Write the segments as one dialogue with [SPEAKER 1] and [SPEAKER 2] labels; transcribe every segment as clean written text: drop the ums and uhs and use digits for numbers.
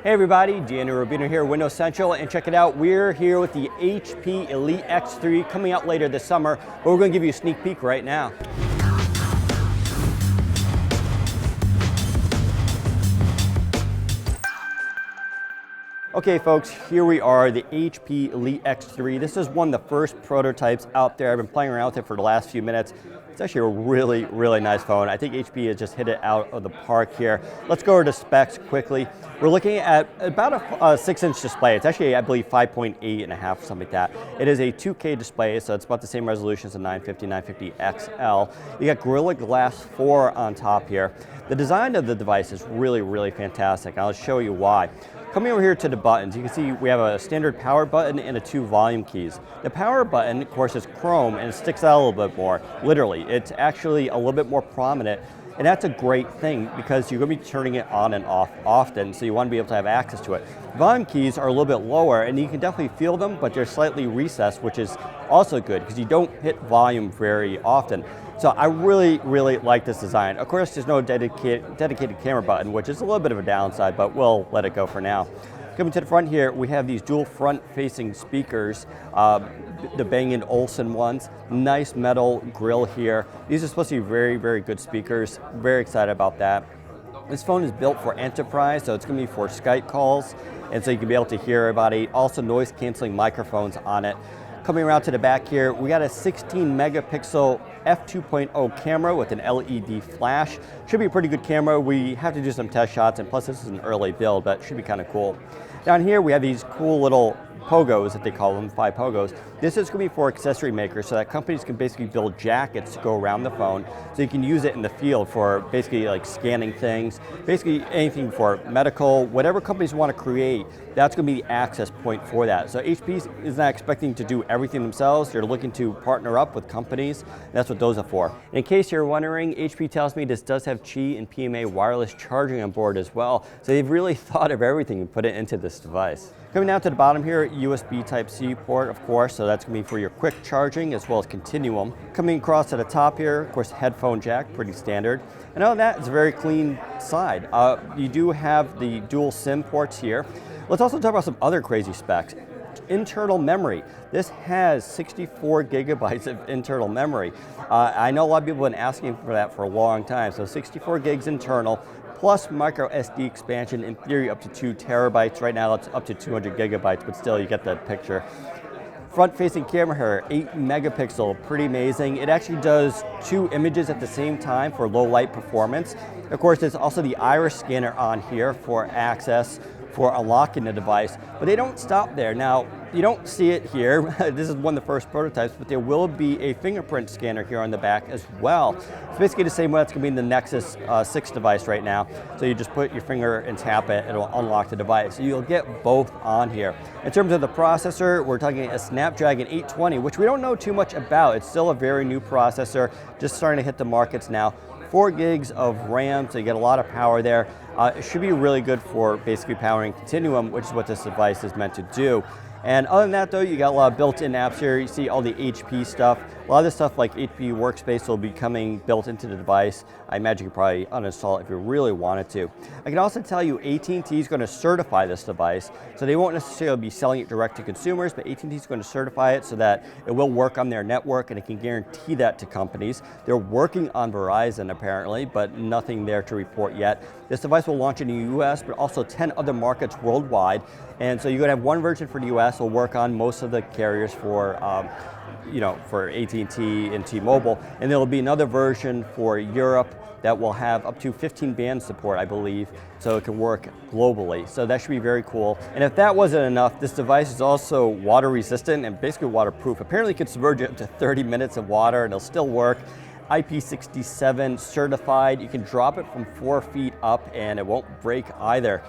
[SPEAKER 1] Hey everybody, Gianni Rubino here, Windows Central, and check it out, we're here with the HP Elite X3 coming out later this summer, but we're going to give you a sneak peek right now. Okay folks, here we are, the HP Elite X3. This is one of the first prototypes out there. I've been playing around with it for the last few minutes. It's actually a really nice phone. I think HP has just hit it out of the park here. Let's go over to specs quickly. We're looking at about a 6-inch display. It's actually, I believe, 5.8 and a half, something like that. It is a 2K display, so it's about the same resolution as a 950 XL. You got Gorilla Glass 4 on top here. The design of the device is really fantastic. I'll show you why. Coming over here to the buttons, you can see we have a standard power button and 2 volume keys. The power button, of course, is chrome and it sticks out a little bit more, literally. It's actually a little bit more prominent, and that's a great thing because you're going to be turning it on and off often, so you want to be able to have access to it. Volume keys are a little bit lower, and you can definitely feel them, but they're slightly recessed, which is also good because you don't hit volume very often. So I really like this design. Of course, there's no dedicated camera button, which is a little bit of a downside, but we'll let it go for now. Coming to the front here, we have these dual front-facing speakers, the Bang & Olufsen ones. Nice metal grille here. These are supposed to be very good speakers. Very excited about that. This phone is built for enterprise, so it's going to be for Skype calls, and so you can be able to hear everybody. Also, noise-canceling microphones on it. Coming around to the back here, we got a 16-megapixel f2.0 camera with an LED flash. Should be a pretty good camera. We have to do some test shots, and plus this is an early build, but it should be kind of cool. Down here we have these cool little pogos that they call them, 5 pogos. This is going to be for accessory makers so that companies can basically build jackets to go around the phone so you can use it in the field for basically like scanning things, basically anything for medical, whatever companies want to create, that's going to be the access point for that. So HP is not expecting to do everything themselves. They're looking to partner up with companies, and that's what those are for. In case you're wondering, HP tells me this does have Qi and PMA wireless charging on board as well, so they've really thought of everything and put it into this device. Coming down to the bottom here, USB Type-C port, of course, so that's going to be for your quick charging as well as continuum. Coming across to the top here, of course, headphone jack, pretty standard. And other than that, it's a very clean side. You do have the dual SIM ports here. Let's also talk about some other crazy specs. Internal memory. This has 64 gigabytes of internal memory. I know a lot of people have been asking for that for a long time, so 64 gigs internal, plus micro SD expansion, in theory up to 2 terabytes. Right now it's up to 200 gigabytes, but still you get that picture. Front-facing camera here, 8 megapixel, pretty amazing. It actually does 2 images at the same time for low light performance. Of course, there's also the iris scanner on here for access, for unlocking the device, but they don't stop there. Now, you don't see it here. This is one of the first prototypes, but there will be a fingerprint scanner here on the back as well. It's basically the same way that's going to be in the Nexus 6 device right now. So you just put your finger and tap it, it'll unlock the device. So you'll get both on here. In terms of the processor, we're talking a Snapdragon 820, which we don't know too much about. It's still a very new processor, just starting to hit the markets now. 4 gigs of RAM, so you get a lot of power there. It should be really good for basically powering Continuum, which is what this device is meant to do. And other than that though, you got a lot of built-in apps here. You see all the HP stuff. A lot of this stuff like HP Workspace will be coming built into the device. I imagine you could probably uninstall it if you really wanted to. I can also tell you AT&T is going to certify this device. So they won't necessarily be selling it direct to consumers, but AT&T is going to certify it so that it will work on their network, and it can guarantee that to companies. They're working on Verizon apparently, but nothing there to report yet. This device will launch in the US, but also 10 other markets worldwide. And so you're going to have one version for the US. Will work on most of the carriers for for AT&T and T-Mobile, and there will be another version for Europe that will have up to 15 band support, I believe, so it can work globally. So that should be very cool. And if that wasn't enough, this device is also water resistant and basically waterproof. Apparently it can submerge up to 30 minutes of water and it'll still work. IP67 certified. You can drop it from 4 feet up and it won't break either.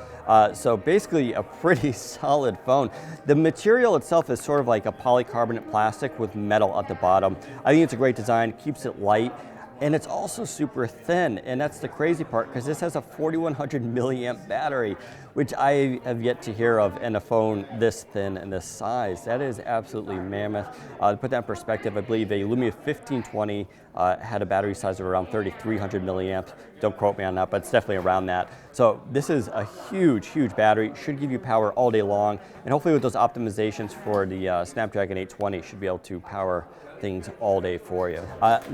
[SPEAKER 1] So basically a pretty solid phone. The material itself is sort of like a polycarbonate plastic with metal at the bottom. I think it's a great design, keeps it light, and it's also super thin, and that's the crazy part because this has a 4100 milliamp battery, which I have yet to hear of in a phone this thin and this size. That is absolutely mammoth. To put that in perspective, I believe a Lumia 1520 had a battery size of around 3,300 milliamps. Don't quote me on that, but it's definitely around that. So this is a huge, huge battery. Should give you power all day long, and hopefully with those optimizations for the Snapdragon 820, should be able to power things all day for you.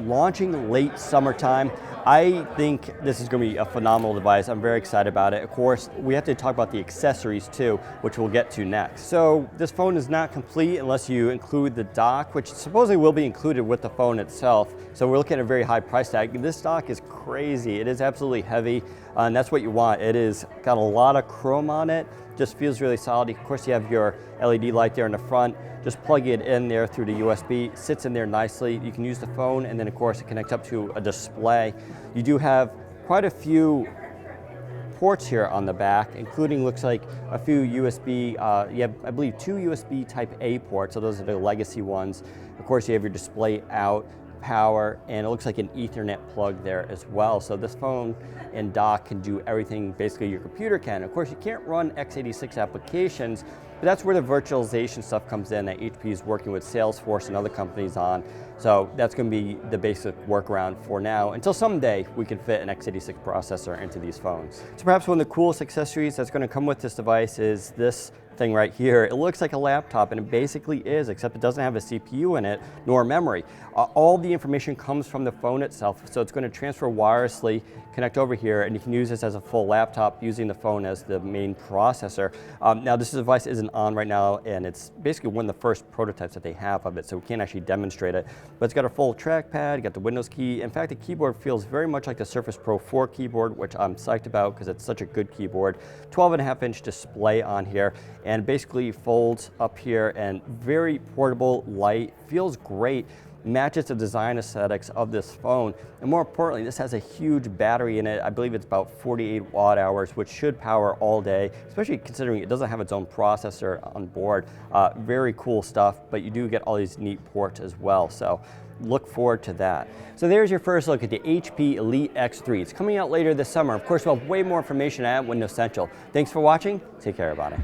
[SPEAKER 1] Launching late summertime, I think this is going to be a phenomenal device. I'm very excited about it. Of course, we have to talk about the accessories too, which we'll get to next. So this phone is not complete unless you include the dock, which supposedly will be included with the phone itself. So we're looking at a very high price tag. This dock is crazy. It is absolutely heavy, and that's what you want. It is got a lot of chrome on it. Just feels really solid. Of course, you have your LED light there in the front. Just plug it in there through the USB, sits in there nicely. You can use the phone, and then of course it connects up to a display. You do have quite a few ports here on the back, including looks like a few USB, you have, I believe, 2 USB type A ports, so those are the legacy ones. Of course, you have your display out, power, and it looks like an Ethernet plug there as well. So this phone and dock can do everything basically your computer can. Of course, you can't run x86 applications, but that's where the virtualization stuff comes in that HP is working with Salesforce and other companies on. So that's going to be the basic workaround for now, until someday we can fit an x86 processor into these phones. So perhaps one of the coolest accessories that's going to come with this device is this thing right here. It looks like a laptop, and it basically is, except it doesn't have a CPU in it nor memory. All the information comes from the phone itself, so it's going to transfer wirelessly, connect over here, and you can use this as a full laptop using the phone as the main processor. Now this device isn't on right now, and it's basically one of the first prototypes that they have of it, so we can't actually demonstrate it. But it's got a full trackpad, you got the Windows key. In fact, the keyboard feels very much like the Surface Pro 4 keyboard, which I'm psyched about because it's such a good keyboard. 12.5-inch display on here, and basically folds up here, and very portable, light, feels great, matches the design aesthetics of this phone, and more importantly, this has a huge battery in it. I believe it's about 48 watt hours, which should power all day, especially considering it doesn't have its own processor on board. Very cool stuff, but you do get all these neat ports as well, so look forward to that. So there's your first look at the HP Elite X3. It's coming out later this summer. Of course, we'll have way more information at Windows Central. Thanks for watching. Take care, everybody.